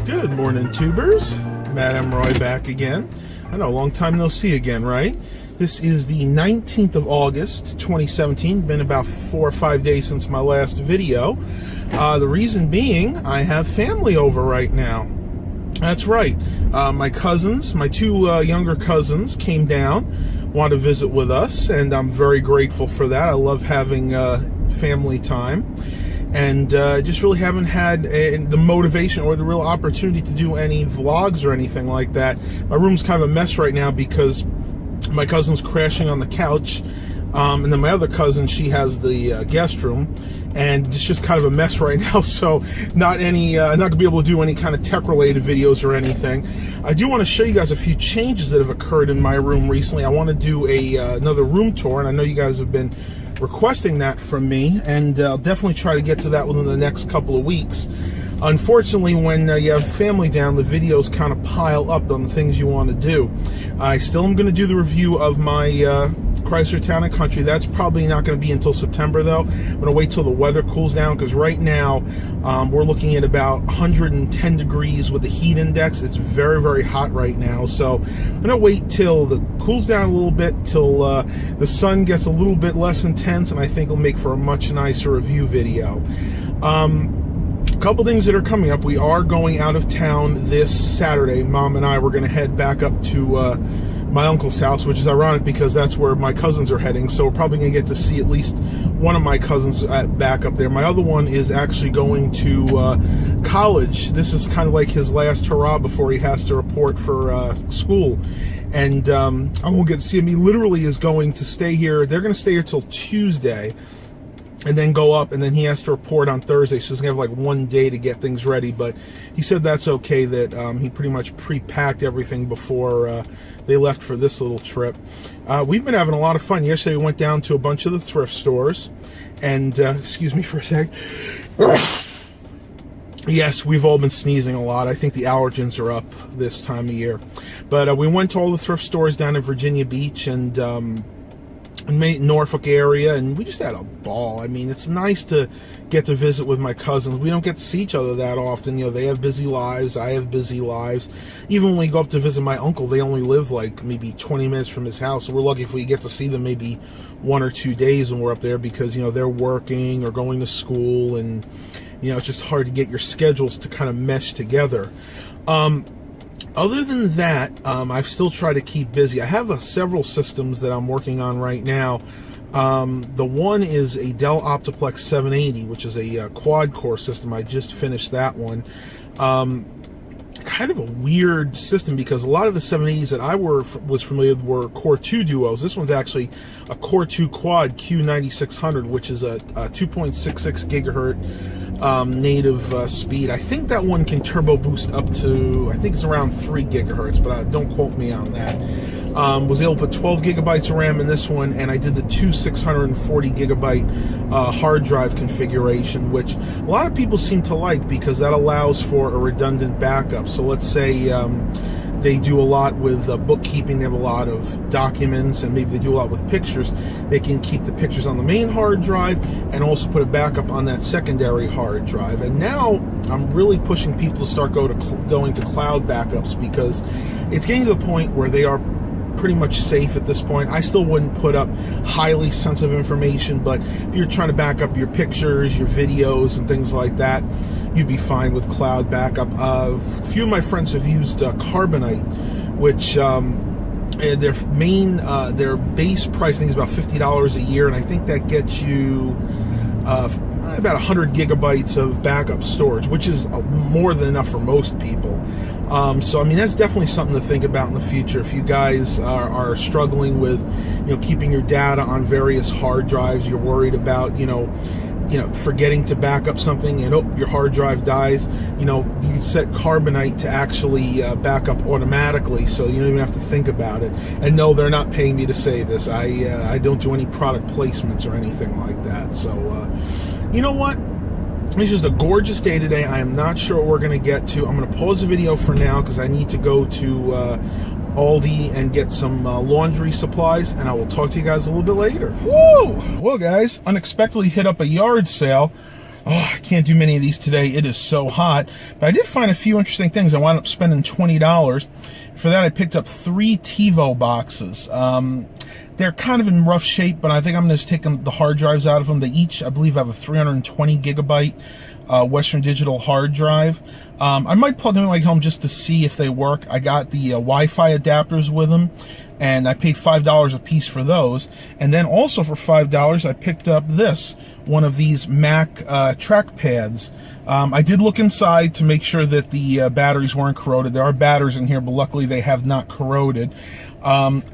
Good morning, tubers. Matt M. Roy back again. I know, long time no see again, right? This is the 19th of August, 2017. Been about 4 or 5 days since my last video. The reason being, I have family over right now. That's right. My cousins, my two younger cousins came down, wanted to visit with us, and I'm very grateful for that. I love having family time. And just really haven't had the motivation or the real opportunity to do any vlogs or anything like that. My room's kind of a mess right now because my cousin's crashing on the couch, and then my other cousin, she has the guest room, and it's just kind of a mess right now. So not gonna be able to do any kind of tech related videos or anything. I do want to show you guys a few changes that have occurred in my room recently. I want to do another room tour, and I know you guys have been requesting that from me, and I'll definitely try to get to that within the next couple of weeks. Unfortunately, when you have family down, the videos kind of pile up on the things you want to do. I still am going to do the review of my Chrysler Town & Country. That's probably not going to be until September, though. I'm going to wait till the weather cools down, because right now we're looking at about 110 degrees with the heat index. It's very, very hot right now. So I'm going to wait till it cools down a little bit, till the sun gets a little bit less intense, and I think it'll make for a much nicer review video. A couple things that are coming up. We are going out of town this Saturday. Mom and I were going to head back up to my uncle's house, which is ironic because that's where my cousins are heading. So we're probably going to get to see at least one of my cousins back up there. My other one is actually going to college. This is kind of like his last hurrah before he has to report for school. And I won't get to see him. He literally is going to stay here. They're going to stay here till Tuesday, and then go up, and then he has to report on Thursday, so he's gonna have like 1 day to get things ready. But he said that's okay, that he pretty much pre-packed everything before they left for this little trip. We've been having a lot of fun. Yesterday we went down to a bunch of the thrift stores, and excuse me for a sec. Yes, we've all been sneezing a lot. I think the allergens are up this time of year. But we went to all the thrift stores down in Virginia Beach and Norfolk area, and we just had a ball. I mean, it's nice to get to visit with my cousins. We don't get to see each other that often. You know, they have busy lives, I have busy lives. Even when we go up to visit my uncle, they only live like maybe 20 minutes from his house, so we're lucky if we get to see them maybe 1 or 2 days when we're up there, because, you know, they're working or going to school, and, you know, it's just hard to get your schedules to kind of mesh together. Other than that, I've still tried to keep busy. I have several systems that I'm working on right now. The one is a Dell Optiplex 780, which is a quad-core system. I just finished that one. Kind of a weird system, because a lot of the 780s that I was familiar with were Core 2 duos. This one's actually a Core 2 quad Q9600, which is a 2.66 gigahertz native speed. I think that one can turbo boost up to, I think it's around 3 gigahertz, but don't quote me on that. Was able to put 12 gigabytes of RAM in this one, and I did the two 640 gigabyte hard drive configuration, which a lot of people seem to like, because that allows for a redundant backup. So let's say they do a lot with bookkeeping, they have a lot of documents, and maybe they do a lot with pictures. They can keep the pictures on the main hard drive and also put a backup on that secondary hard drive. And now I'm really pushing people to start going to cloud backups, because it's getting to the point where they are pretty much safe at this point. I still wouldn't put up highly sensitive information, but if you're trying to back up your pictures, your videos, and things like that, you'd be fine with cloud backup. A few of my friends have used Carbonite, which their base price, I think, is about $50 a year, and I think that gets you about 100 gigabytes of backup storage, which is more than enough for most people. So I mean, that's definitely something to think about in the future. If you guys are struggling with, you know, keeping your data on various hard drives, you're worried about, you know, forgetting to back up something, and your hard drive dies, you know, you can set Carbonite to actually back up automatically, so you don't even have to think about it. And no, they're not paying me to say this. I don't do any product placements or anything like that. So you know what? It's just a gorgeous day today. I am not sure what we're going to get to. I'm going to pause the video for now because I need to go to Aldi and get some laundry supplies, and I will talk to you guys a little bit later. Woo! Well, guys, unexpectedly hit up a yard sale Oh, I can't do many of these today. It is so hot. But I did find a few interesting things. I wound up spending $20. For that, I picked up 3 TiVo boxes. They're kind of in rough shape, but I think I'm going to just take the hard drives out of them. They each, I believe, have a 320 gigabyte Western Digital hard drive. I might plug them in my home just to see if they work. I got the Wi-Fi adapters with them, and I paid $5 a piece for those. And then also for $5, I picked up this, one of these Mac trackpads. I did look inside to make sure that the batteries weren't corroded. There are batteries in here, but luckily they have not corroded. I'm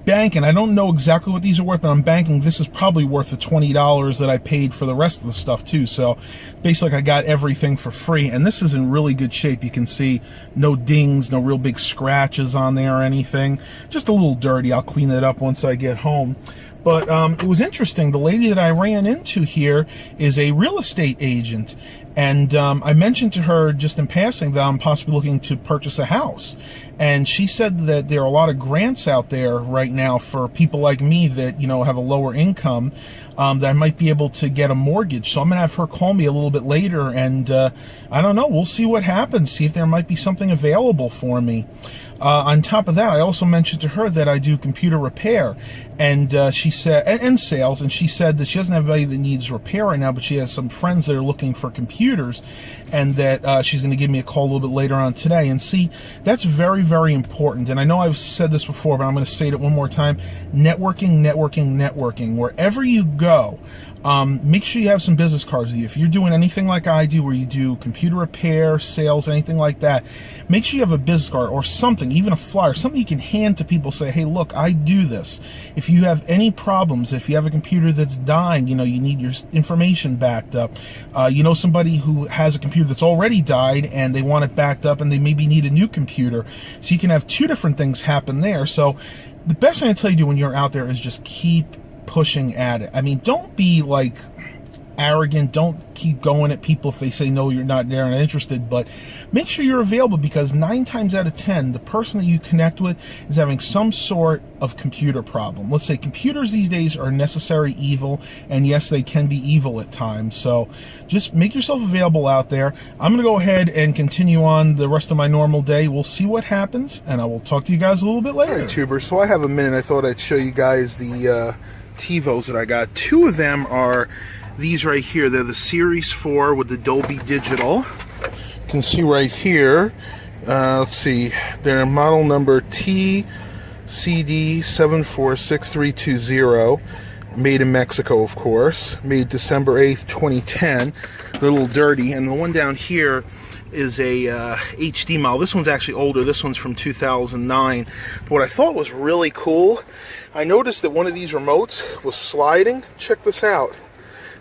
banking, I don't know exactly what these are worth, but I'm banking this is probably worth the $20 that I paid for the rest of the stuff too. So basically I got everything for free, and this is in really good shape. You can see no dings, no real big scratches on there or anything. Just a little dirty. I'll clean it up once I get home. But it was interesting. The lady that I ran into here is a real estate agent. And I mentioned to her just in passing that I'm possibly looking to purchase a house. And she said that there are a lot of grants out there right now for people like me that, you know, have a lower income, that I might be able to get a mortgage. So I'm going to have her call me a little bit later, and I don't know. We'll see what happens, see if there might be something available for me. On top of that, I also mentioned to her that I do computer repair, and she said, and sales, and she said that she doesn't have anybody that needs repair right now, but she has some friends that are looking for computers, and that she's going to give me a call a little bit later on today. And see, that's very, very important. And I know I've said this before, but I'm going to say it one more time. Networking, networking, networking. Wherever you go, make sure you have some business cards with you. If you're doing anything like I do, where you do computer repair, sales, anything like that, make sure you have a business card or something, even a flyer, something you can hand to people. Say, hey, look, I do this. If you have any problems, if you have a computer that's dying, you know, you need your information backed up. You know somebody who has a computer that's already died and they want it backed up, and they maybe need a new computer. So you can have 2 different things happen there. So the best thing I tell you to do when you're out there is just keep pushing at it. I mean, don't be like arrogant. Don't keep going at people if they say no, you're not there and interested, but make sure you're available, because 9 times out of 10, the person that you connect with is having some sort of computer problem. Let's say computers these days are necessary evil, and yes, they can be evil at times. So just make yourself available out there. I'm going to go ahead and continue on the rest of my normal day. We'll see what happens, and I will talk to you guys a little bit later. All right, tubers, so I have a minute. I thought I'd show you guys the TiVos that I got. 2 of them are these right here. They're the Series 4 with the Dolby Digital. You can see right here, let's see, they're model number TCD746320, made in Mexico, of course, made December 8th, 2010. They're a little dirty. And the one down here is a HD model. This one's actually older. This one's from 2009. But what I thought was really cool, I noticed that one of these remotes was sliding. Check this out.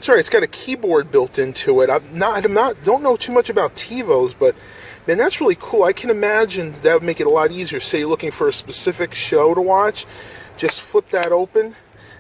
Sorry, it's got a keyboard built into it. Don't know too much about TiVos, but man, that's really cool. I can imagine that would make it a lot easier. Say you're looking for a specific show to watch, just flip that open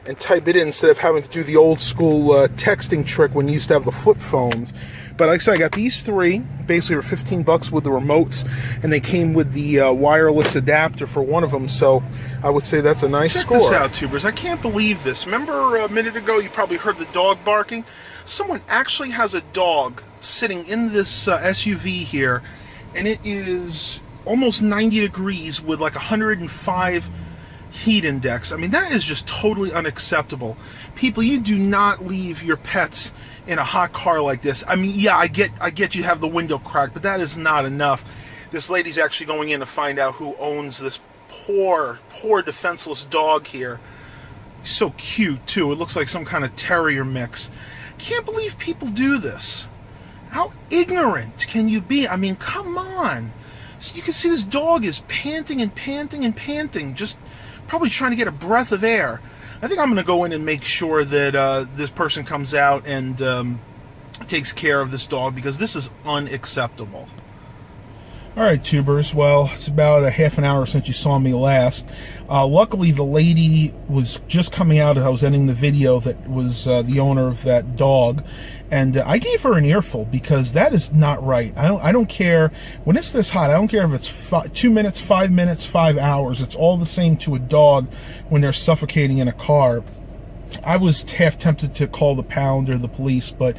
and type it in instead of having to do the old school texting trick when you used to have the flip phones. But like I said, I got these 3, basically for $15 with the remotes, and they came with the wireless adapter for one of them, so I would say that's a nice score. Check this out, tubers. I can't believe this. Remember a minute ago you probably heard the dog barking? Someone actually has a dog sitting in this SUV here, and it is almost 90 degrees with like 105 heat index. I mean, that is just totally unacceptable. People, you do not leave your pets in a hot car like this. I mean, yeah, I get you have the window cracked, but that is not enough. This lady's actually going in to find out who owns this poor defenseless dog here. He's so cute too. It looks like some kind of terrier mix. Can't believe people do this. How ignorant can you be? I mean, come on. So you can see this dog is panting and panting and panting, just probably trying to get a breath of air. I think I'm going to go in and make sure that this person comes out and takes care of this dog, because this is unacceptable. All right, tubers. Well, it's about a half an hour since you saw me last. Luckily, the lady was just coming out as I was ending the video that was the owner of that dog. And I gave her an earful, because that is not right. I don't care. When it's this hot, I don't care if it's 2 minutes, 5 minutes, 5 hours. It's all the same to a dog when they're suffocating in a car. I was half tempted to call the pound or the police, but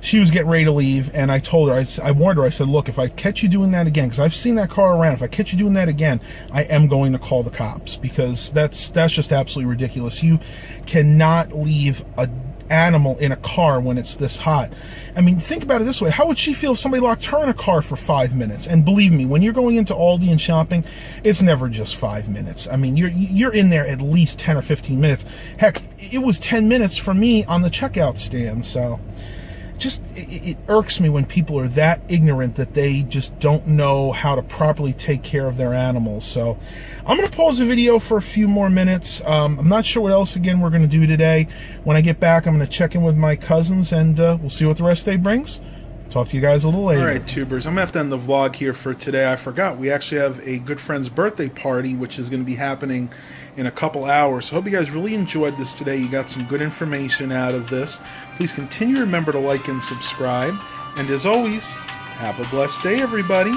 she was getting ready to leave, and I told her, I warned her, I said, look, if I catch you doing that again, because I've seen that car around, if I catch you doing that again, I am going to call the cops, because that's just absolutely ridiculous. You cannot leave an animal in a car when it's this hot. I mean, think about it this way. How would she feel if somebody locked her in a car for 5 minutes? And believe me, when you're going into Aldi and shopping, it's never just 5 minutes. I mean, you're in there at least 10 or 15 minutes. Heck, it was 10 minutes for me on the checkout stand, so... Just, it irks me when people are that ignorant that they just don't know how to properly take care of their animals. So I'm going to pause the video for a few more minutes. I'm not sure what else, again, we're going to do today. When I get back, I'm going to check in with my cousins, and we'll see what the rest of the day brings. Talk to you guys a little later. All right, tubers, I'm going to have to end the vlog here for today. I forgot, we actually have a good friend's birthday party, which is going to be happening in a couple hours. So I hope you guys really enjoyed this today. You got some good information out of this. Please continue to remember to like and subscribe. And as always, have a blessed day, everybody.